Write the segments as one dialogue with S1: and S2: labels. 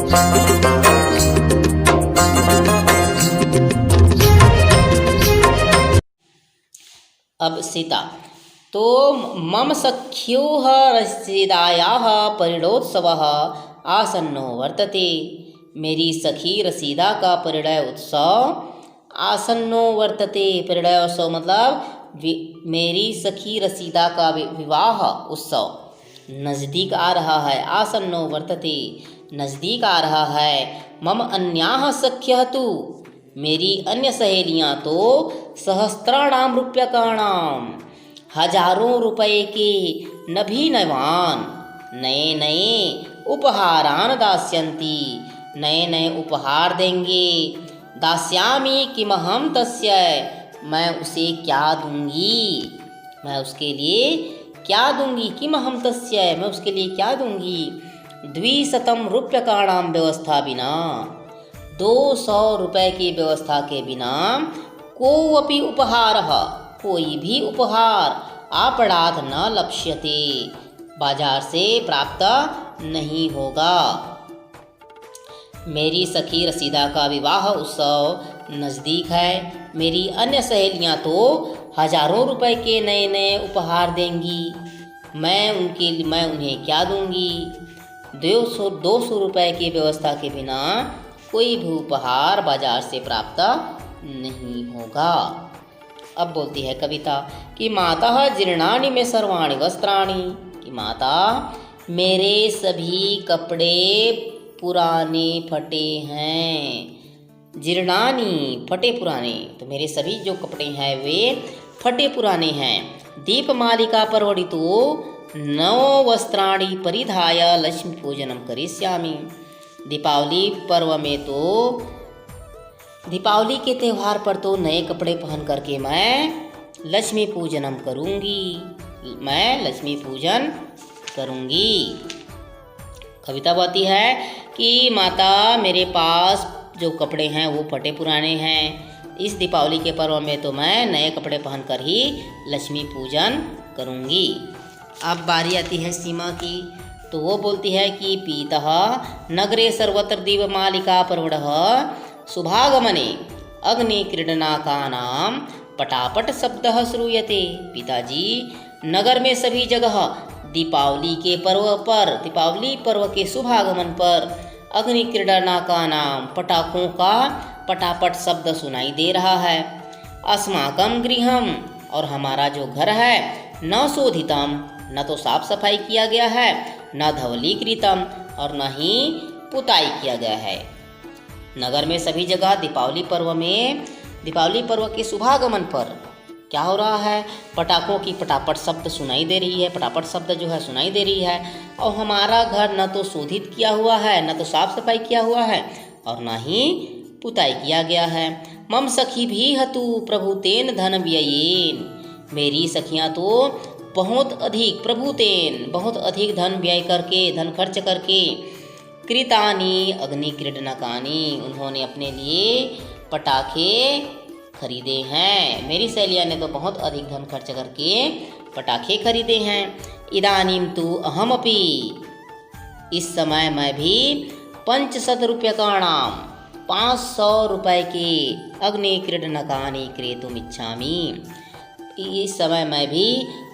S1: अब सीता तो मम सख्योः रसीदायाः परिणयोत्सवः आसन्नो वर्तते। मेरी सखी रसीदा का परिणय उत्सव आसन्नो वर्तते। परिणय उत्सव मतलब मेरी सखी रसीदा का विवाह उत्सव नज़दीक आ रहा है। आसन्नो वर्तते नज़दीक आ रहा है। मम अन्याः सख्यः तु मेरी अन्य सहेलियाँ तो सहस्त्राणाम रूप्यकाणाम हजारों रुपए के नभीनवान नए नए उपहारान दास्यन्ति नए नए उपहार देंगे। दास्यामि किमहं तस्य मैं उसे क्या दूंगी मैं उसके लिए क्या दूंगी। किमहं तस्य मैं उसके लिए क्या दूंगी। 200 रूप्यकाणाम व्यवस्था बिना 200 रुपए की व्यवस्था के बिना कोऽपि उपहारः कोई भी उपहार आपणात् न लप्स्यते बाजार से प्राप्त नहीं होगा। मेरी सखी रसीदा का विवाह उत्सव नज़दीक है। मेरी अन्य सहेलियाँ तो हजारों रुपए के नए नए उपहार देंगी। मैं उन्हें क्या दूंगी। 200 रुपए की व्यवस्था के बिना कोई भी उपहार बाजार से प्राप्त नहीं होगा। अब बोलती है कविता कि माता जीर्णानि में सर्वाणि वस्त्राणि कि माता मेरे सभी कपड़े पुराने फटे हैं। जीर्णानि फटे पुराने तो मेरे सभी जो कपड़े हैं वे फटे पुराने हैं। दीपमालिका पर्वणितो नव वस्त्राणि परिधाय लक्ष्मी पूजनम करिष्यामि। दीपावली पर्व में तो दीपावली के त्यौहार पर तो नए कपड़े पहन करके मैं लक्ष्मी पूजनम करूँगी। मैं लक्ष्मी पूजन करूँगी। कविता बताती है कि माता मेरे पास जो कपड़े हैं वो फटे पुराने हैं। इस दीपावली के पर्व में तो मैं नए कपड़े पहनकर ही लक्ष्मी पूजन करूँगी। अब बारी आती है सीमा की तो वो बोलती है कि पीतः नगरे सर्वत्र दीपमालिका पर्वणः शुभागमने अग्निक्रीडनकानां पटापट शब्दः श्रूयते। पिताजी नगर में सभी जगह दीपावली पर्व के शुभागमन पर अग्निक्रीडनकानां पटाखों का पटापट शब्द सुनाई दे रहा है। अस्माकं गृहम और हमारा जो घर है न शोधितम न तो साफ सफाई किया गया है न धवलीकृतम और न ही पुताई किया गया है। नगर में सभी जगह दीपावली पर्व के शुभागमन पर क्या हो रहा है। पटाखों की पटापट शब्द सुनाई दे रही है। पटापट शब्द जो है सुनाई दे रही है। और हमारा घर न तो शोधित किया हुआ है न तो साफ सफाई किया हुआ है और न ही पुताई किया गया है। मम सखी भी हतु प्रभुतेन धन व्ययेन मेरी सखियाँ तो बहुत अधिक धन खर्च करके कृतानि अग्निक्रीडनकानि उन्होंने अपने लिए पटाखे खरीदे हैं। मेरी सहेलियाँ ने तो बहुत अधिक धन खर्च करके पटाखे खरीदे हैं। इदानीं तु अहमपि इस समय मैं भी 500 रूप्यकाणां 500 रुपए के अग्निक्रीडनकानि क्रेतुम् इच्छामि। इस समय मैं भी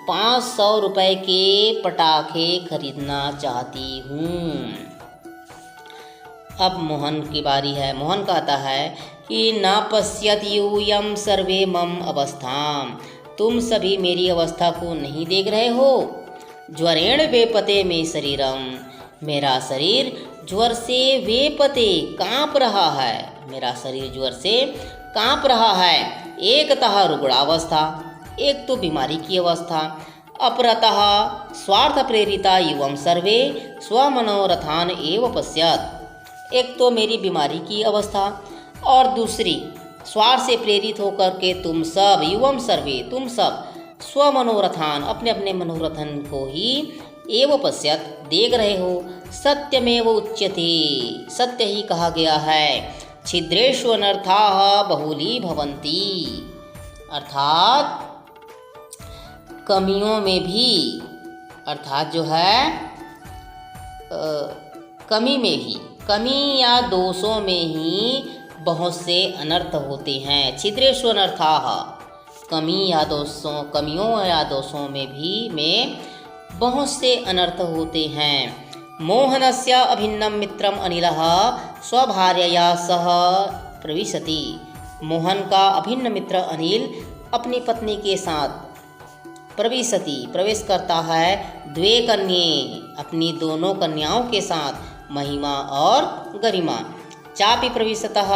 S1: 500 रुपए के पटाखे खरीदना चाहती हूँ। अब मोहन की बारी है। मोहन कहता है कि न पश्यति यूयं सर्वे मम अवस्थाम तुम सभी मेरी अवस्था को नहीं देख रहे हो। ज्वरेण वेपते में शरीरम मेरा शरीर ज्वर से वेपते काँप रहा है। मेरा शरीर ज्वर से काँप रहा है। एकतः रुग्णावस्था एक तो बीमारी की अवस्था अपरतः स्वार्थ प्रेरिता युवम सर्वे स्वमनोरथान एव पश्यत। एक तो मेरी बीमारी की अवस्था और दूसरी स्वार्थ से प्रेरित होकर के तुम सब युवम सर्वे तुम सब स्वमनोरथान अपने अपने मनोरथन को ही एव पश्यत देख रहे हो। सत्यमेव उच्यते सत्य ही कहा गया है। छिद्रेषु अनर्थाः बहुली भवन्ति अर्थात कमियों में भी अर्थात जो है कमी में भी कमी या दोषों में ही बहुत से अनर्थ होते हैं। छिद्रेषु अनर्थाः, कमियों या दोषों में बहुत से अनर्थ होते हैं। मोहनस्य अभिन्नं मित्रम अनिलः स्वभार्यया सह प्रविशति। मोहन का अभिन्न मित्र अनिल अपनी पत्नी के साथ प्रवेश करता है। द्वे कन्ये, अपनी दोनों कन्याओं के साथ, महिमा और गरिमा। चापि प्रविशतः,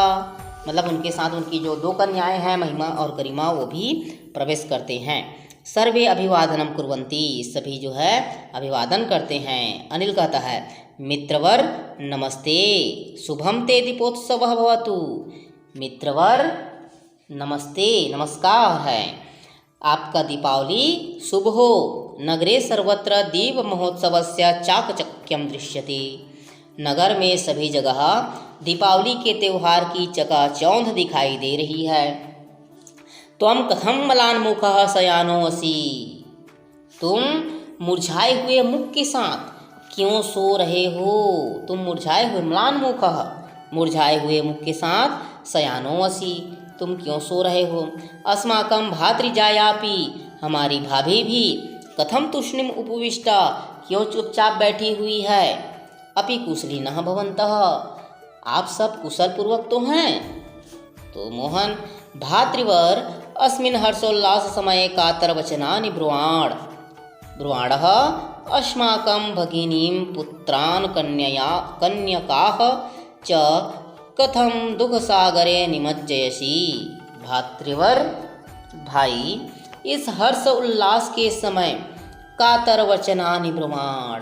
S1: मतलब उनके साथ उनकी जो 2 कन्याएं हैं महिमा और गरिमा, वो भी प्रवेश करते हैं। सर्वे अभिवादनम कुर्वन्ति, सभी जो है अभिवादन करते हैं। अनिल कहता है मित्रवर नमस्ते, शुभम ते दीपोत्सवः भवतु। मित्रवर नमस्ते, नमस्कार है, आपका दीपावली शुभ हो। नगरे सर्वत्र दीप महोत्सवस्य चाकचक्यम दृश्यते। नगर में सभी जगह दीपावली के त्यौहार की चकाचौंध दिखाई दे रही है। त्वं कथं मलान्मुखः शयानो असि, तुम मुरझाए हुए मुख के साथ क्यों सो रहे हो। तुम मुरझाए हुए, म्लान्मुखः, मुरझाए हुए मुख के साथ, शयानो असि, तुम क्यों सो रहे हो। अस्माकं भातृजायापि, हमारी भाभी भी, कथम तूष्णीम उपविष्टा, क्यों चुपचाप बैठी हुई है। अपि कुशली नः भवन्तः, आप सब कुशल पूर्वक तो हैं। तो मोहन भातृवर अस्मिन् हर्षोल्लास समये कातरवचनानि ब्रुवाणः अस्माकं भगिनीं पुत्रान् कन्यकाः च कथम दुखसागरे निमज्जयसि। भातृवर, भाई, इस हर्ष उल्लास के समय कातर वचनानि ब्रुवाण,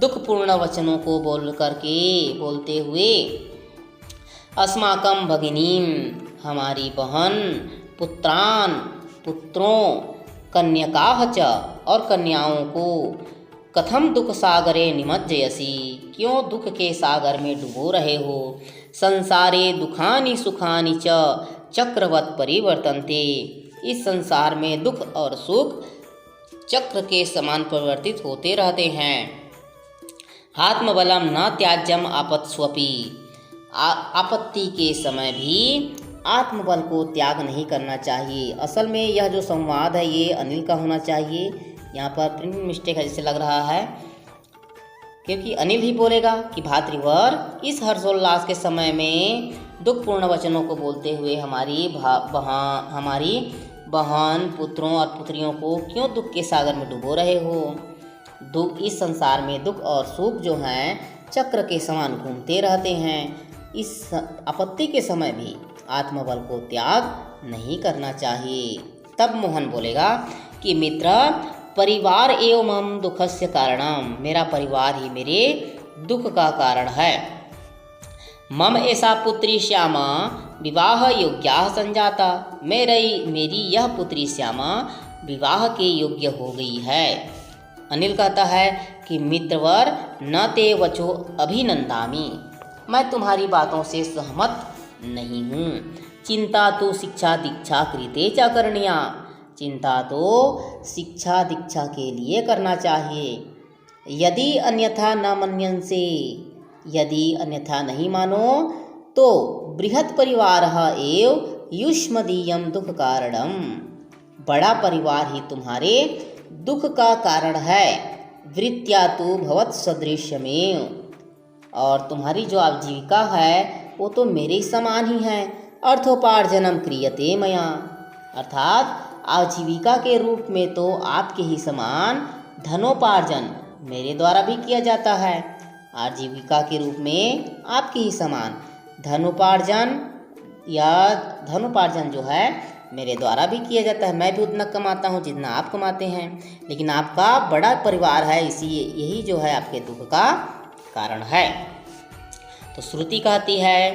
S1: दुखपूर्ण वचनों को बोलते हुए, अस्माकं भगिनीम, हमारी बहन, पुत्रान, पुत्रों, कन्यकाः च, और कन्याओं को, कथम दुख सागरे निमज्जयसि, क्यों दुख के सागर में डुबो रहे हो। संसारे दुखानि सुखानि च चक्रवत् परिवर्तन्ते, इस संसार में दुख और सुख चक्र के समान परिवर्तित होते रहते हैं। आत्मबलम न त्याज्यम आपत्स्वपि, आपत्ति के समय भी आत्मबल को त्याग नहीं करना चाहिए। असल में यह जो संवाद है ये अनिल का होना चाहिए, यहाँ पर प्रिंट मिस्टेक है जैसे लग रहा है, क्योंकि अनिल ही बोलेगा कि भातृवर इस हर्षोल्लास के समय में दुखपूर्ण वचनों को बोलते हुए हमारी बहन, पुत्रों और पुत्रियों को क्यों दुख के सागर में डुबो रहे हो। दुख, इस संसार में दुख और सुख जो हैं चक्र के समान घूमते रहते हैं। इस आपत्ति के समय भी आत्मबल को त्याग नहीं करना चाहिए। तब मोहन बोलेगा कि मित्र, परिवार एवं मम दुखस्य कारणम, मेरा परिवार ही मेरे दुख का कारण है। मम ऐसा पुत्री श्यामा विवाह योग्या संजाता, मेरी यह पुत्री श्यामा विवाह के योग्य हो गई है। अनिल कहता है कि मित्रवर न ते वचो अभिनंदामि, मैं तुम्हारी बातों से सहमत नहीं हूँ। चिंता तो शिक्षा दीक्षा कृते च करणीया, चिंता तो शिक्षा दीक्षा के लिए करना चाहिए। यदि अन्यथा न मन्यन्से, यदि अन्यथा नहीं मानो तो बृहत् परिवारः एव युष्मदीयं दुख कारणम, बड़ा परिवार ही तुम्हारे दुख का कारण है। वृत्त्या तु भवत् सदृश्यमेव, और तुम्हारी जो आजीविका है वो तो मेरे समान ही है। अर्थोपार्जनम क्रियते मया, अर्थात आजीविका के रूप में तो आपके ही समान धनोपार्जन मेरे द्वारा भी किया जाता है। आजीविका के रूप में आपके ही समान धनोपार्जन जो है मेरे द्वारा भी किया जाता है। मैं भी उतना कमाता हूँ जितना आप कमाते हैं, लेकिन आपका बड़ा परिवार है, इसी यही जो है आपके दुख का कारण है। तो श्रुति कहती है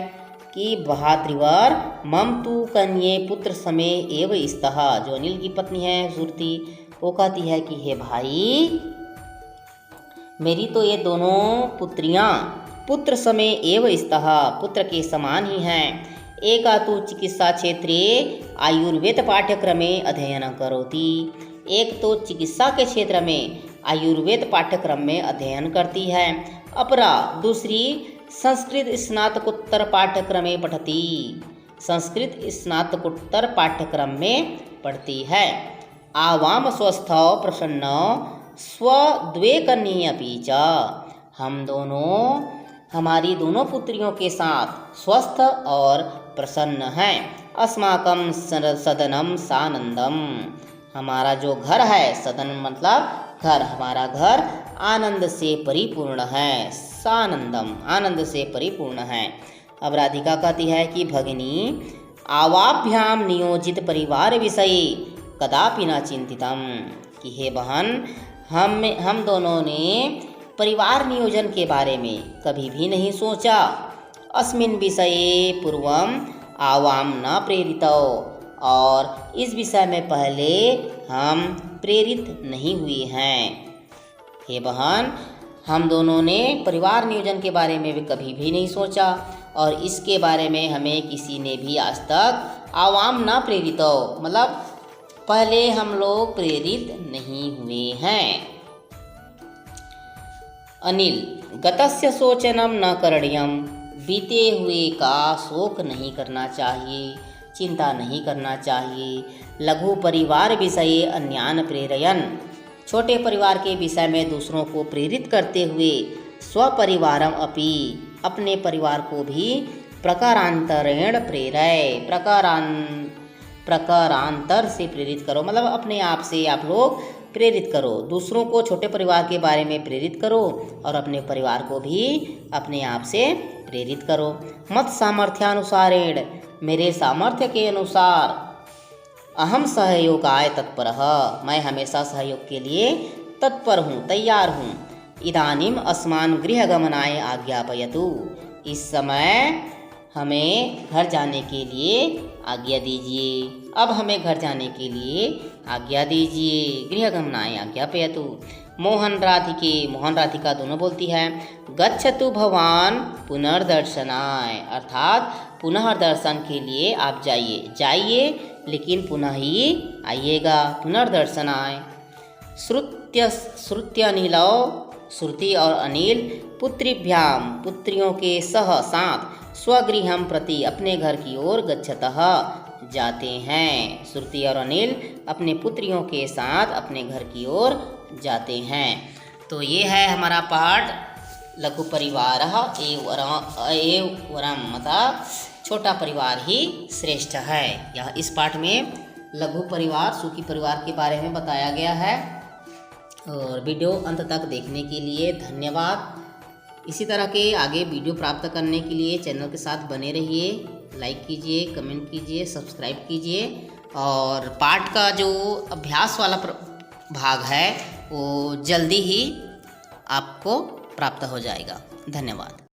S1: कि भातृवर मम तु कन्ये पुत्र समे एव स्तः, जो अनिल की पत्नी है श्रुति, वो कहती है कि हे भाई, मेरी तो ये दोनों पुत्रियां पुत्र समय एव स्तः, पुत्र के समान ही हैं। एका तो चिकित्सा क्षेत्रे आयुर्वेद पाठ्यक्रमे अध्ययन करोति, एक तो चिकित्सा के क्षेत्र में आयुर्वेद पाठ्यक्रम में अध्ययन करती है। अपरा दूसरी संस्कृत स्नातकोत्तर पाठ्यक्रमे पठति। संस्कृत स्नातकोत्तर पाठ्यक्रम में पढ़ती है। आवाम स्वस्थौ प्रसन्नौ स्वद्वे कन्ये अपि च। हम दोनों हमारी दोनों पुत्रियों के साथ स्वस्थ और प्रसन्न हैं। अस्माकं सदनम सानंदम। हमारा जो घर है, सदन मतलब घर, हमारा घर आनंद से परिपूर्ण है। सानंदम आनंद से परिपूर्ण है। अब राधिका कहती है कि भगिनी आवाभ्याम नियोजित परिवार विषये कदापि न चिंतितम। कि हे बहन, हम दोनों ने परिवार नियोजन के बारे में कभी भी नहीं सोचा। अस्मिन् विषये पूर्वम आवाम न प्रेरितौ। और इस विषय में पहले हम प्रेरित नहीं हुए हैं। हे बहन, हम दोनों ने परिवार नियोजन के बारे में भी कभी भी नहीं सोचा और इसके बारे में हमें किसी ने भी आज तक आवाम न प्रेरित हो, मतलब पहले हम लोग प्रेरित नहीं हुए हैं। अनिल गतस्य शोचनम न करणीयम। बीते हुए का शोक नहीं करना चाहिए, चिंता नहीं करना चाहिए। लघु परिवार विषये अन्यान प्रेरयन। छोटे परिवार के विषय में दूसरों को प्रेरित करते हुए स्वपरिवारम अपि, अपने परिवार को भी प्रकारांतरेण प्रेरय। प्रकारांतर से प्रेरित करो, मतलब अपने आप से आप लोग प्रेरित करो। दूसरों को छोटे परिवार के बारे में प्रेरित करो और अपने परिवार को भी अपने आप से प्रेरित करो। मत सामर्थ्यानुसारेण, मेरे सामर्थ्य के अनुसार। अहम सहयोगाय तत्परः, मैं हमेशा सहयोग के लिए तत्पर हूँ, तैयार हूँ। इदानीम अस्मान् गृहगमनाय आज्ञापयतु। इस समय हमें घर जाने के लिए आज्ञा दीजिए। अब हमें घर जाने के लिए आज्ञा दीजिए। गृहगमनाय आज्ञापयतु। मोहन राधिका दोनों बोलती है गच्छतु भवान पुनर्दर्शनाय, अर्थात पुनः दर्शन के लिए आप जाइए लेकिन पुनः ही आइएगा। पुनर्दर्शनाय। श्रुत्यनिलौ, श्रुति और अनिल पुत्रिभ्याम, पुत्रियों के साथ स्वगृहम प्रति, अपने घर की ओर गच्छतः, जाते हैं। श्रुति और अनिल अपने पुत्रियों के साथ अपने घर की ओर जाते हैं। तो ये है हमारा पाठ लघु परिवार एव वरम, मतलब छोटा परिवार ही श्रेष्ठ है। यह इस पाठ में लघु परिवार, सुखी परिवार के बारे में बताया गया है। और वीडियो अंत तक देखने के लिए धन्यवाद। इसी तरह के आगे वीडियो प्राप्त करने के लिए चैनल के साथ बने रहिए। लाइक कीजिए, कमेंट कीजिए, सब्सक्राइब कीजिए। और पाठ का जो अभ्यास वाला भाग है वो जल्दी ही आपको प्राप्त हो जाएगा। धन्यवाद।